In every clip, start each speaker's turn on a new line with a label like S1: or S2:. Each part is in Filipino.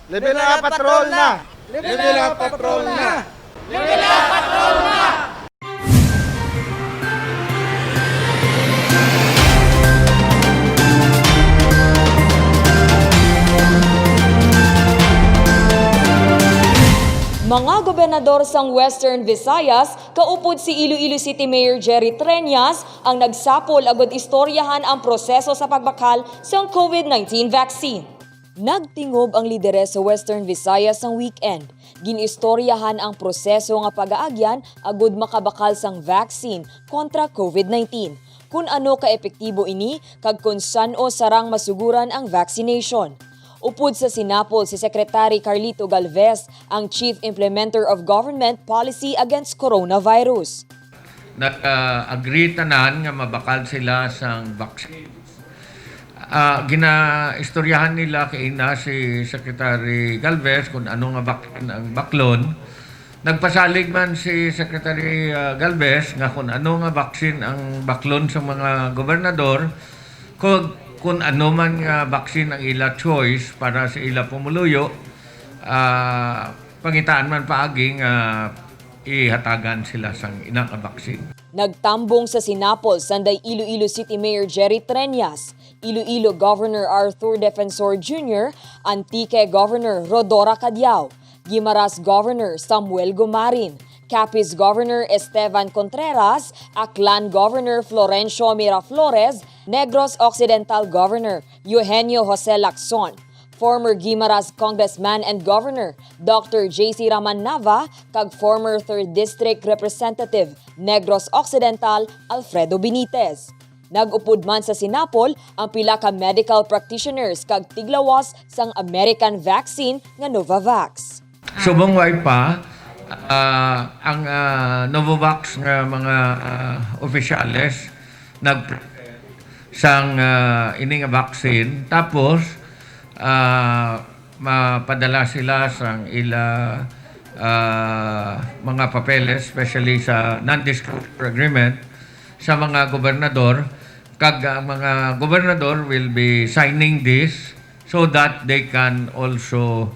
S1: Level up patrol na!
S2: Level up patrol na!
S3: Mga gobernador sang Western Visayas, kaupod si Iloilo City Mayor Jerry Treñas ang nagsapol agad istoryahan ang proseso sa pagbakal sa COVID-19 vaccine. Nagtingob ang lideres sa Western Visayas ang weekend. Ginistoryahan ang proseso nga pag-aagyan agud makabakal sang vaccine kontra COVID-19. Kung ano ka-epektibo ini kag kung saan-o sarang masuguran ang vaccination. Upod sa sinapol si Secretary Carlito Galvez, ang Chief Implementer of Government Policy Against Coronavirus.
S4: Nag-agree tanan nga mabakal sila sang vaccine. Gina-istoryahan nila kay ina si Secretary Galvez kung ano nga ang baklon. Nagpasalig man si Secretary Galvez nga kung ano nga vaccine ang baklon sa mga gobernador kung ano man nga vaccine ang ila choice para sa ila pumuluyo, pangitaan man paaging ihatagan sila sang inang vaccine.
S3: Nagtambong sa sinapol sanday Iloilo City Mayor Jerry Treñas, Iloilo Governor Arthur Defensor Jr., Antique Governor Rodora Cadiao, Guimaras Governor Samuel Gomarin, Capiz Governor Esteban Contreras, Aklan Governor Florencio Miraflores, Negros Occidental Governor Eugenio Jose Lacson, former Guimaras Congressman and Governor Dr. J.C. Raman Nava, kag former 3rd District Representative Negros Occidental Alfredo Benitez. Nag-upod man sa sinapol ang pila ka medical practitioners kag tiglawas sang American vaccine nga Novavax.
S4: Subong way pa, ang Novavax nga mga opisyales sang ini nga vaccine, tapos mapadala sila sang ila mga papeles, especially sa non-disclosure agreement sa mga gobernador, kag ang mga gobernador will be signing this so that they can also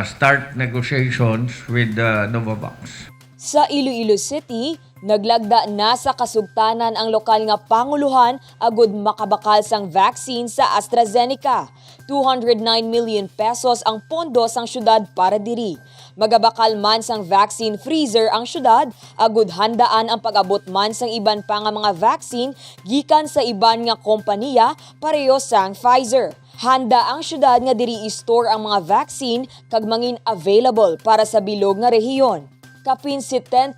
S4: start negotiations with Novavax.
S3: Sa Iloilo City, naglagda na sa kasugtanan ang lokal nga panguluhan agud makabakal sang vaccine sa AstraZeneca. 209 million pesos ang pondo sang syudad para diri. Magabakal man sang vaccine freezer ang syudad, agud handaan ang pag-abot man sang iban pa nga mga vaccine gikan sa iban nga kompanya pareho sang Pfizer. Handa ang syudad nga diri i-store ang mga vaccine kag mangin available para sa bilog nga rehiyon. Kapin 70%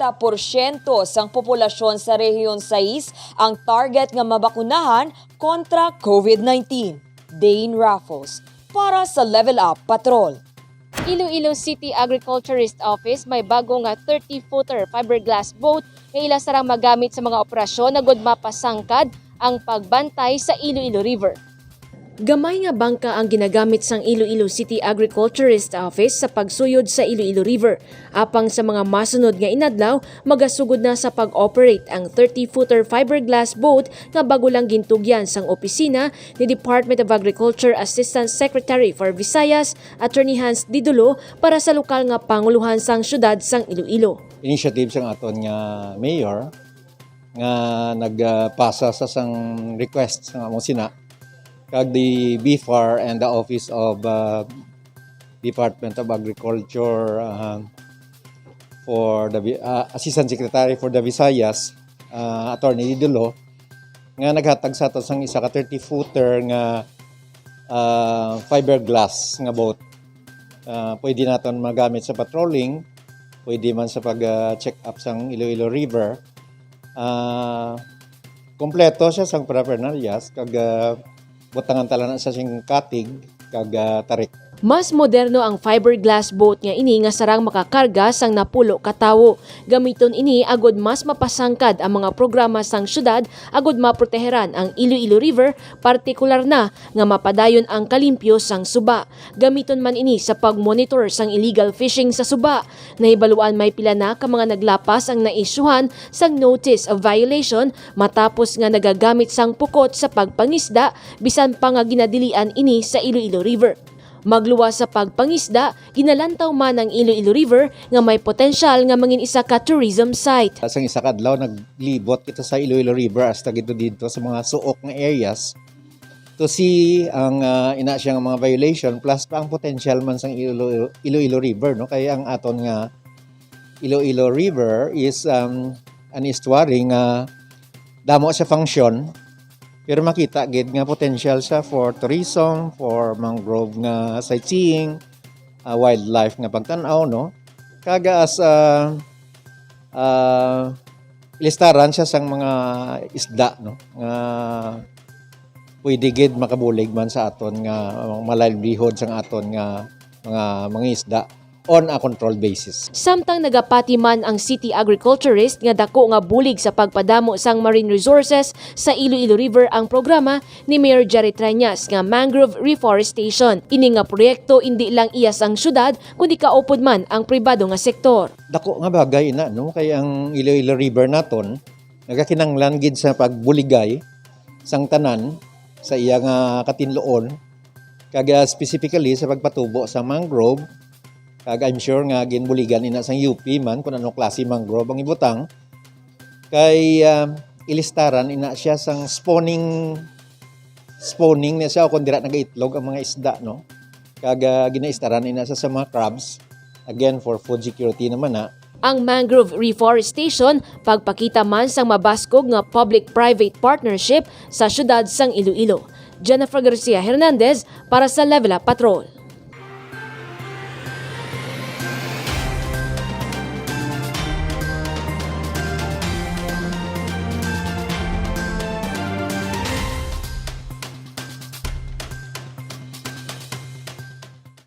S3: sang populasyon sa rehiyon 6 ang target nga mabakunahan kontra COVID-19. Dane Raffles para sa Level Up Patrol.
S5: Iloilo City Agriculturist Office may bago nga 30-footer fiberglass boat nga ila sarang magamit sa mga operasyon na gud mapasangkad ang pagbantay sa Iloilo River. Gamay nga bangka ang ginagamit sang Iloilo City Agriculturist Office sa pagsuyod sa Iloilo River. Apang sa mga masunod nga inadlaw, magasugod na sa pag-operate ang 30-footer fiberglass boat nga bago lang gintugyan sang opisina ni Department of Agriculture Assistant Secretary for Visayas, Attorney Hans Didulo, para sa lokal nga panguluhan sang syudad sang Iloilo.
S2: Initiative sang aton nga mayor nga nagpasa sa sang request sa among sina kag the BFAR and the Office of Department of Agriculture for the Assistant Secretary for the Visayas, Attorney Didulo, nga naghatag sa ato sang isa ka 30-footer nga fiberglass nga boat. Pwede naton magamit sa patrolling, pwede man sa pag-check up sang Iloilo River. Kompleto siya sang paraphernalias kag butangan talaga sa sing katig kag tarik.
S5: Mas moderno ang fiberglass boat nga ini nga sarang makakarga sang napulo ka tawo. Gamiton ini agud mas mapasangkad ang mga programa sang syudad agud maproteheran ang Iloilo River, partikular na nga mapadayon ang kalimpyo sang suba. Gamiton man ini sa pagmonitor sang illegal fishing sa suba. Nahibaluan may pila na ka mga naglapas ang naisyuhan sang notice of violation matapos nga nagagamit sang pukot sa pagpangisda bisan pa nga ginadilian ini sa Iloilo River. Magluwas sa pagpangisda, ginalantaw man ang Iloilo River nga may potensyal nga mangin isa ka tourism site.
S2: Sa isa kadlaw naglibot kita sa Iloilo River hasta dito sa mga suok nga areas to see ang ina siya nga mga violation plus pa ang potential man sang Iloilo River, no? Kaya ang aton nga Iloilo River is an estuary nga damo siya function pero makita gid nga potential siya for tourism, for mangrove nga sightseeing, wildlife nga pagtan-aw, no? Kaga as ilistaran siya sang mga isda, no? Nga pwede gid makabulig man sa aton nga malalibhod sang aton nga mga isda on a controlled basis.
S5: Samtang nagapati man ang city agriculturist nga dako nga bulig sa pagpadamo sang marine resources sa Iloilo River ang programa ni Mayor Jerry Treñas nga mangrove reforestation. Ini nga proyekto hindi lang iyas ang syudad kundi kaupod man ang pribado nga sektor.
S2: Dako nga bagay ina, no? Kaya ang Iloilo River naton nagakinanglan gid sa pagbuligay sang tanan sa iya nga katinloon kaga specifically sa pagpatubo sa mangrove. Kaga I'm sure nga ginbuligan ina sang UP man kung anong klase mangrove ang ibutang kay ilistaran ina siya sang spawning niya siya kung dira nagaitlog ang mga isda, no? Kaga ginaistaran ina siya sa mga crabs again for food security naman na.
S5: Ang mangrove reforestation pagpakita man sang mabaskog nga public-private partnership sa syudad sang Iloilo. Jennifer Garcia Hernandez para sa Level Up Patrol.